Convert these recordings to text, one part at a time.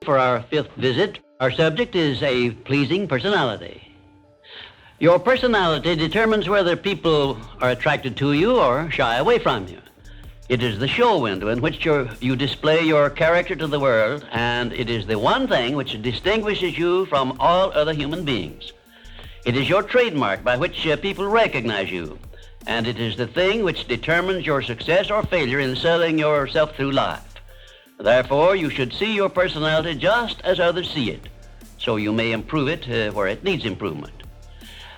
for our 5th visit. Our subject is a pleasing personality. Your personality determines whether people are attracted to you or shy away from you. It is the show window in which you display your character to the world, and it is the one thing which distinguishes you from all other human beings. It is your trademark by which people recognize you, and it is the thing which determines your success or failure in selling yourself through life. Therefore, you should see your personality just as others see it, so you may improve it where it needs improvement.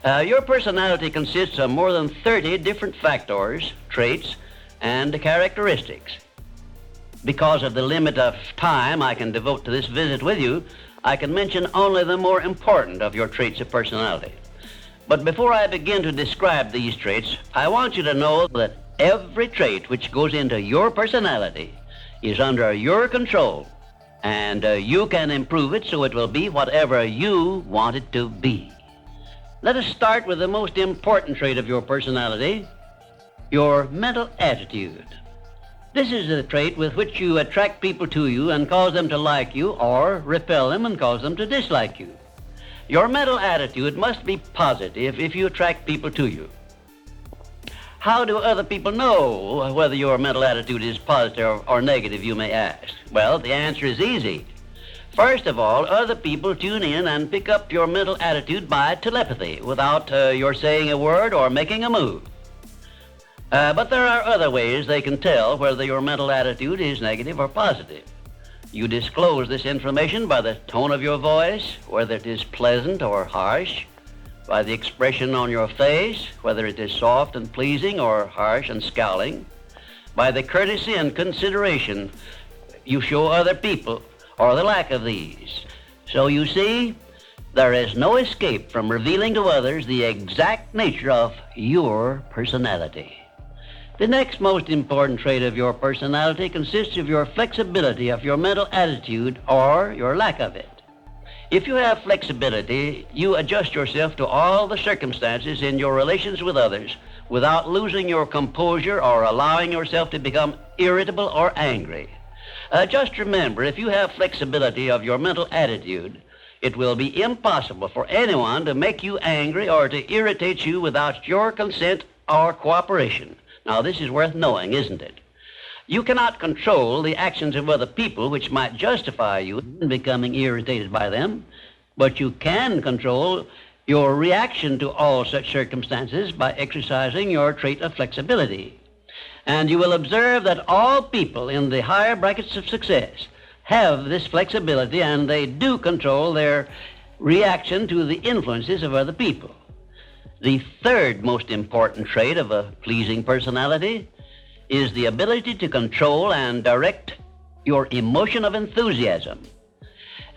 Your personality consists of more than 30 different factors, traits, and characteristics. Because of the limit of time I can devote to this visit with you, I can mention only the more important of your traits of personality. But before I begin to describe these traits, I want you to know that every trait which goes into your personality is under your control, and you can improve it so it will be whatever you want it to be. Let us start with the most important trait of your personality, your mental attitude. This is the trait with which you attract people to you and cause them to like you, or repel them and cause them to dislike you. Your mental attitude must be positive if you attract people to you. How do other people know whether your mental attitude is positive or negative, you may ask? Well, the answer is easy. First of all, other people tune in and pick up your mental attitude by telepathy without your saying a word or making a move. But there are other ways they can tell whether your mental attitude is negative or positive. You disclose this information by the tone of your voice, whether it is pleasant or harsh, by the expression on your face, whether it is soft and pleasing or harsh and scowling, by the courtesy and consideration you show other people, or the lack of these. So you see, there is no escape from revealing to others the exact nature of your personality. The next most important trait of your personality consists of your flexibility of your mental attitude or your lack of it. If you have flexibility, you adjust yourself to all the circumstances in your relations with others without losing your composure or allowing yourself to become irritable or angry. Just remember, if you have flexibility of your mental attitude, it will be impossible for anyone to make you angry or to irritate you without your consent or cooperation. Now, this is worth knowing, isn't it? You cannot control the actions of other people which might justify you in becoming irritated by them, but you can control your reaction to all such circumstances by exercising your trait of flexibility. And you will observe that all people in the higher brackets of success have this flexibility, and they do control their reaction to the influences of other people. The third most important trait of a pleasing personality is the ability to control and direct your emotion of enthusiasm.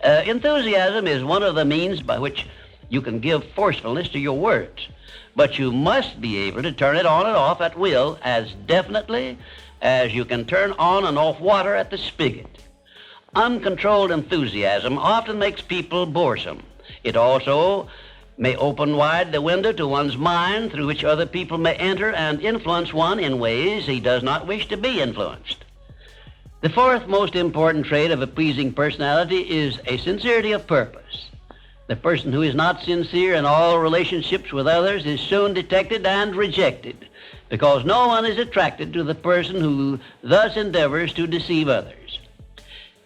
Enthusiasm is one of the means by which you can give forcefulness to your words, but you must be able to turn it on and off at will as definitely as you can turn on and off water at the spigot. Uncontrolled enthusiasm often makes people boresome. It also may open wide the window to one's mind through which other people may enter and influence one in ways he does not wish to be influenced. The fourth most important trait of a pleasing personality is a sincerity of purpose. The person who is not sincere in all relationships with others is soon detected and rejected, because no one is attracted to the person who thus endeavors to deceive others.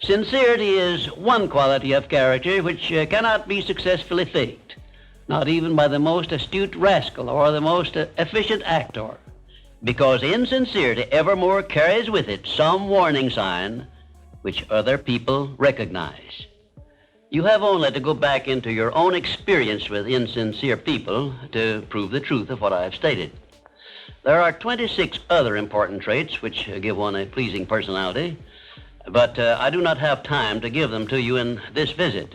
Sincerity is one quality of character which cannot be successfully faked, not even by the most astute rascal or the most efficient actor, because insincerity evermore carries with it some warning sign which other people recognize. You have only to go back into your own experience with insincere people to prove the truth of what I have stated. There are 26 other important traits which give one a pleasing personality, but I do not have time to give them to you in this visit.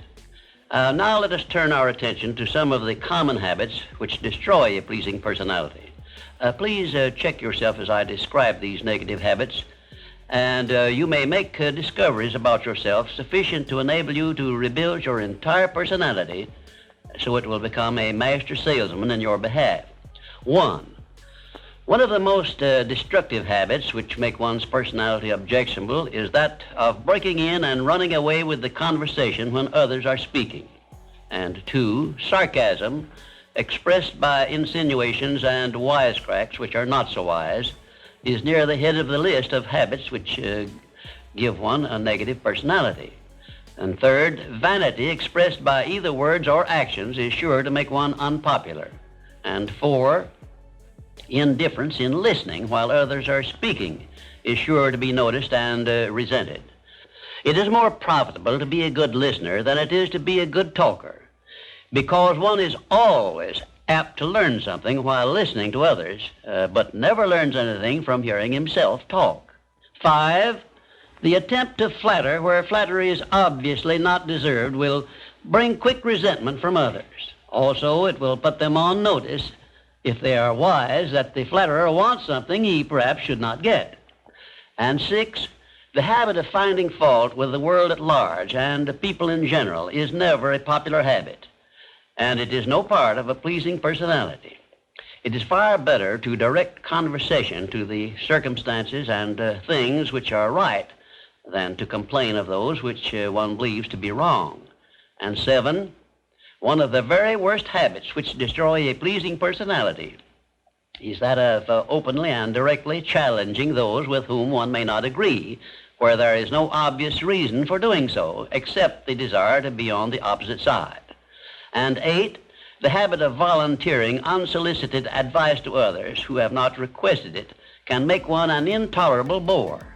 Now let us turn our attention to some of the common habits which destroy a pleasing personality. Please check yourself as I describe these negative habits, and you may make discoveries about yourself sufficient to enable you to rebuild your entire personality so it will become a master salesman in your behalf. 1. One of the most destructive habits which make one's personality objectionable is that of breaking in and running away with the conversation when others are speaking. And 2, sarcasm, expressed by insinuations and wisecracks which are not so wise, is near the head of the list of habits which give one a negative personality. And 3rd, vanity expressed by either words or actions is sure to make one unpopular. And 4, indifference in listening while others are speaking is sure to be noticed and resented. It is more profitable to be a good listener than it is to be a good talker, because one is always apt to learn something while listening to others, but never learns anything from hearing himself talk. 5, the attempt to flatter where flattery is obviously not deserved will bring quick resentment from others. Also, it will put them on notice, if they are wise, that the flatterer wants something he perhaps should not get. And 6, the habit of finding fault with the world at large and people in general is never a popular habit, and it is no part of a pleasing personality. It is far better to direct conversation to the circumstances and things which are right than to complain of those which one believes to be wrong. And 7, one of the very worst habits which destroy a pleasing personality is that of openly and directly challenging those with whom one may not agree, where there is no obvious reason for doing so, except the desire to be on the opposite side. And 8, the habit of volunteering unsolicited advice to others who have not requested it can make one an intolerable bore.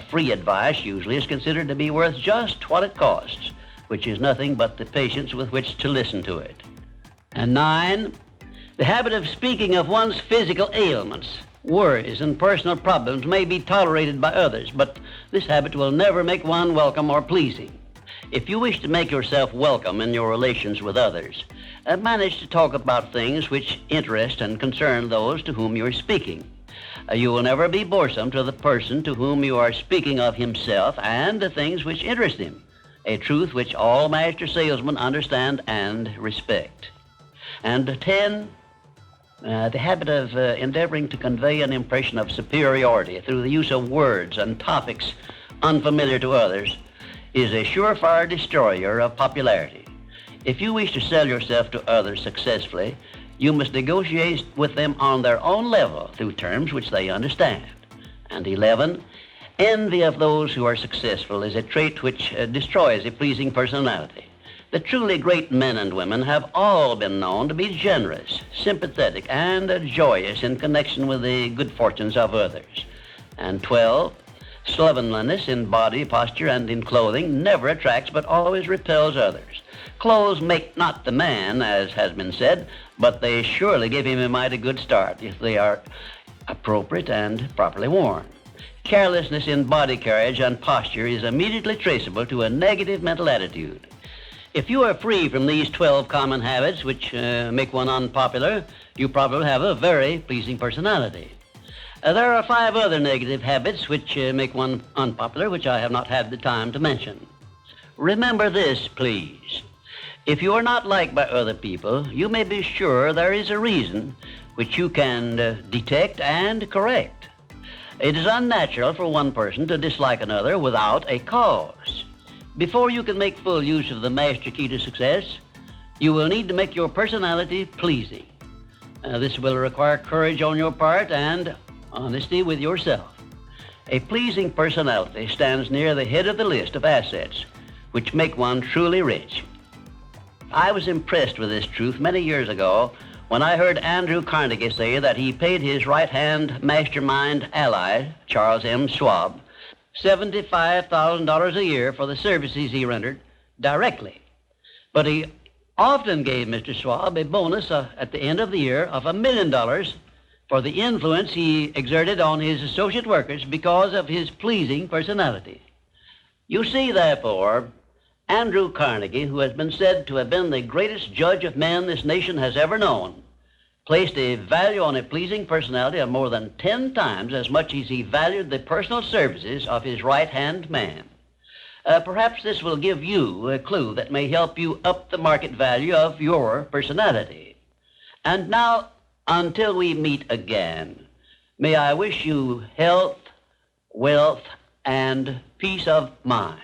Free advice usually is considered to be worth just what it costs, which is nothing but the patience with which to listen to it. And 9, the habit of speaking of one's physical ailments, worries, and personal problems may be tolerated by others, but this habit will never make one welcome or pleasing. If you wish to make yourself welcome in your relations with others, manage to talk about things which interest and concern those to whom you are speaking. You will never be boresome to the person to whom you are speaking of himself and the things which interest him, a truth which all master salesmen understand and respect. And 10, the habit of endeavoring to convey an impression of superiority through the use of words and topics unfamiliar to others is a surefire destroyer of popularity. If you wish to sell yourself to others successfully, you must negotiate with them on their own level through terms which they understand. And 11, envy of those who are successful is a trait which destroys a pleasing personality. The truly great men and women have all been known to be generous, sympathetic, and joyous in connection with the good fortunes of others. And 12, slovenliness in body, posture, and in clothing never attracts but always repels others. Clothes make not the man, as has been said, but they surely give him a mighty good start if they are appropriate and properly worn. Carelessness in body carriage and posture is immediately traceable to a negative mental attitude. If you are free from these 12 common habits which make one unpopular, you probably have a very pleasing personality. There are 5 other negative habits which make one unpopular, which I have not had the time to mention. Remember this, please. If you are not liked by other people, you may be sure there is a reason which you can detect and correct. It is unnatural for one person to dislike another without a cause. Before you can make full use of the master key to success, you will need to make your personality pleasing. This will require courage on your part and honesty with yourself. A pleasing personality stands near the head of the list of assets which make one truly rich. I was impressed with this truth many years ago when I heard Andrew Carnegie say that he paid his right-hand mastermind ally, Charles M. Schwab, $75,000 a year for the services he rendered directly. But he often gave Mr. Schwab a bonus at the end of the year of $1 million for the influence he exerted on his associate workers because of his pleasing personality. You see, therefore, Andrew Carnegie, who has been said to have been the greatest judge of men this nation has ever known, placed a value on a pleasing personality of more than 10 times as much as he valued the personal services of his right-hand man. Perhaps this will give you a clue that may help you up the market value of your personality. And now, until we meet again, May I wish you health, wealth, and peace of mind.